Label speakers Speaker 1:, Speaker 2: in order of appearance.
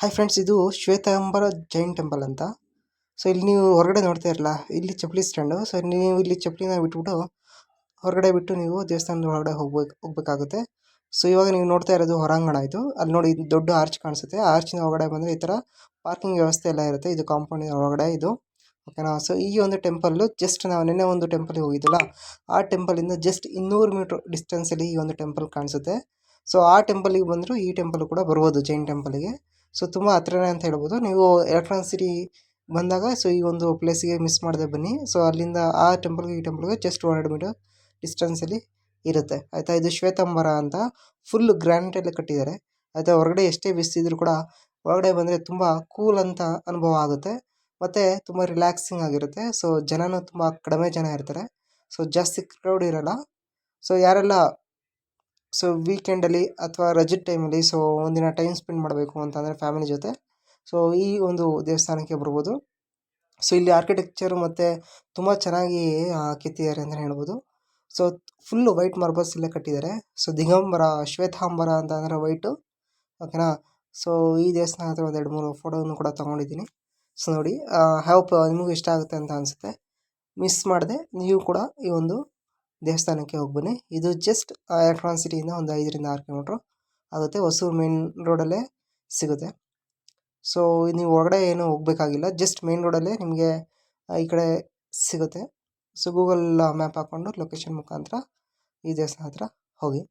Speaker 1: Hi friends, ಇದು Shwetambar Jain temple ಅಂತ. So ಇಲ್ಲಿ ನೀವು ಹೊರಗಡೆ ನೋಡ್ತಾ ಇರಲ್ಲ, ಇಲ್ಲಿ ಚಪ್ಪಲಿ ಸ್ಟ್ಯಾಂಡು. ಸೊ ನೀವು ಇಲ್ಲಿ ಚಪ್ಪಲಿನ ಬಿಟ್ಬಿಟ್ಟು ಹೊರಗಡೆ ಬಿಟ್ಟು ನೀವು ದೇವಸ್ಥಾನದ ಒಳಗಡೆ ಹೋಗ್ಬೇಕಾಗುತ್ತೆ. ಸೊ ಇವಾಗ ನೀವು ನೋಡ್ತಾ ಇರೋದು ಹೊರಾಂಗಣ. ಇದು ಅಲ್ಲಿ ನೋಡಿ, ಇದು ದೊಡ್ಡ ಆರ್ಚ್ ಕಾಣಿಸುತ್ತೆ. ಆರ್ಚಿನ ಒಳಗಡೆ ಬಂದರೆ ಈ ಥರ ಪಾರ್ಕಿಂಗ್ ವ್ಯವಸ್ಥೆ ಎಲ್ಲ ಇರುತ್ತೆ. ಇದು ಕಾಂಪೌಂಡಿನ ಒಳಗಡೆ ಇದು, ಓಕೆನಾ. ಸೊ ಈ ಒಂದು ಟೆಂಪಲ್ಲು ಜಸ್ಟ್ ನಾವು ನಿನ್ನೆ ಒಂದು ಟೆಂಪಲ್ಗೆ ಹೋಗಿದ್ದಲ್ಲ, ಆ ಟೆಂಪಲಿಂದ ಜಸ್ಟ್ 200 ಮೀಟ್ರ್ ಡಿಸ್ಟೆನ್ಸಲ್ಲಿ ಈ ಒಂದು ಟೆಂಪಲ್ ಕಾಣಿಸುತ್ತೆ. ಸೊ ಆ ಟೆಂಪಲಿಗೆ ಬಂದರೂ ಈ ಟೆಂಪಲ್ ಕೂಡ ಬರ್ಬೋದು, ಜೈನ್ ಟೆಂಪಲ್ಗೆ. ಸೊ ತುಂಬ ಹತ್ರನೇ ಅಂತ ಹೇಳ್ಬೋದು. ನೀವು ಎಲೆಕ್ಟ್ರಾನಿಕ್ ಸಿಟಿ ಬಂದಾಗ ಸೊ ಈ ಒಂದು ಪ್ಲೇಸಿಗೆ ಮಿಸ್ ಮಾಡದೆ ಬನ್ನಿ. ಸೊ ಅಲ್ಲಿಂದ ಆ ಟೆಂಪಲ್ಗೆ ಈ ಟೆಂಪಲ್ಗೆ ಜಸ್ಟ್ 100 ಮೀಟರ್ ಡಿಸ್ಟೆನ್ಸಲ್ಲಿ ಇರುತ್ತೆ, ಆಯಿತಾ. ಇದು ಶ್ವೇತಾಂಬರ ಅಂತ ಫುಲ್ ಗ್ರ್ಯಾಂಡಲ್ಲಿ ಕಟ್ಟಿದ್ದಾರೆ, ಆಯಿತಾ. ಹೊರಗಡೆ ಎಷ್ಟೇ ಬಿಸಿದ್ರು ಕೂಡ ಒಳಗಡೆ ಬಂದರೆ ತುಂಬ ಕೂಲ್ ಅಂತ ಅನುಭವ ಆಗುತ್ತೆ, ಮತ್ತು ತುಂಬ ರಿಲ್ಯಾಕ್ಸಿಂಗ್ ಆಗಿರುತ್ತೆ. ಸೊ ಜನನೂ ತುಂಬ ಕಡಿಮೆ ಜನ ಇರ್ತಾರೆ, ಸೊ ಜಾಸ್ತಿ ಕ್ರೌಡ್ ಇರೋಲ್ಲ. ಸೊ ಯಾರೆಲ್ಲ ಸೊ ವೀಕೆಂಡಲ್ಲಿ ಅಥವಾ ರಜದ ಟೈಮಲ್ಲಿ ಸೊ ಒಂದಿನ ಟೈಮ್ ಸ್ಪೆಂಡ್ ಮಾಡಬೇಕು ಅಂತಂದರೆ ಫ್ಯಾಮಿಲಿ ಜೊತೆ, ಸೊ ಈ ಒಂದು ದೇವಸ್ಥಾನಕ್ಕೆ ಬರ್ಬೋದು. ಸೊ ಇಲ್ಲಿ ಆರ್ಕಿಟೆಕ್ಚರು ಮತ್ತು ತುಂಬ ಚೆನ್ನಾಗಿ ಕೆತ್ತಿದ್ದಾರೆ ಅಂತಲೇ ಹೇಳ್ಬೋದು. ಸೊ ಫುಲ್ಲು ವೈಟ್ ಮಾರ್ಬಲ್ಸ್ ಇಲ್ಲೇ ಕಟ್ಟಿದ್ದಾರೆ. ಸೊ ದಿಗಂಬರ ಶ್ವೇತಾಂಬರ ಅಂತ ಅಂದರೆ ವೈಟು, ಓಕೆನಾ. ಸೊ ಈ ದೇವಸ್ಥಾನ ಹತ್ರ ಒಂದು 2-3 ಫೋಟೋವನ್ನು ಕೂಡ ತೊಗೊಂಡಿದ್ದೀನಿ. ಸೊ ನೋಡಿ, ಹ್ಯಾಪ್ ನಿಮಗೂ ಇಷ್ಟ ಆಗುತ್ತೆ ಅಂತ ಅನಿಸುತ್ತೆ. ಮಿಸ್ ಮಾಡದೆ ನೀವು ಕೂಡ ಈ ಒಂದು ದೇವಸ್ಥಾನಕ್ಕೆ ಹೋಗಿ ಬನ್ನಿ. ಇದು ಜಸ್ಟ್ ಎಲೆಕ್ಟ್ರಾನಿಕ್ ಸಿಟಿಯಿಂದ ಒಂದು 5-6 ಕಿಲೋಮೀಟ್ರು ಆಗುತ್ತೆ. ಹೊಸೂರು ಮೇನ್ ರೋಡಲ್ಲೇ ಸಿಗುತ್ತೆ. ಸೊ ನೀವು ಹೊರಗಡೆ ಏನೂ ಹೋಗಬೇಕಾಗಿಲ್ಲ, ಜಸ್ಟ್ ಮೇನ್ ರೋಡಲ್ಲೇ ನಿಮಗೆ ಈ ಕಡೆ ಸಿಗುತ್ತೆ. ಸೊ ಗೂಗಲ್ ಮ್ಯಾಪ್ ಹಾಕ್ಕೊಂಡು ಲೊಕೇಶನ್ ಮುಖಾಂತರ ಈ ದೇವಸ್ಥಾನ ಹತ್ರ ಹೋಗಿ.